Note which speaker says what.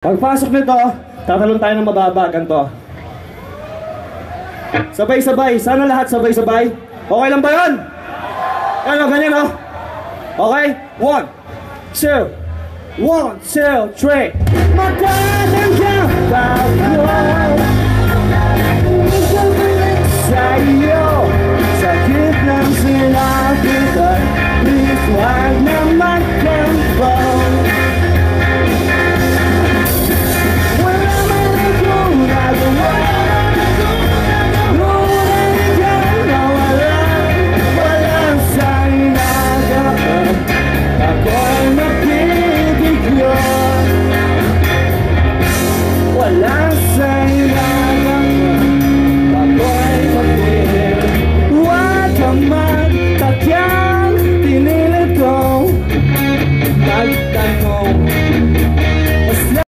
Speaker 1: Pagpasok nito, tatalon tayo ng mababa, ganito. Sabay-sabay, sana lahat sabay-sabay. Okay lang ba yun? Ano, ganyan o? Okay? 1, 2, 3. Magkakanggang bago sa'yo, sakit ng sinabitan, please wag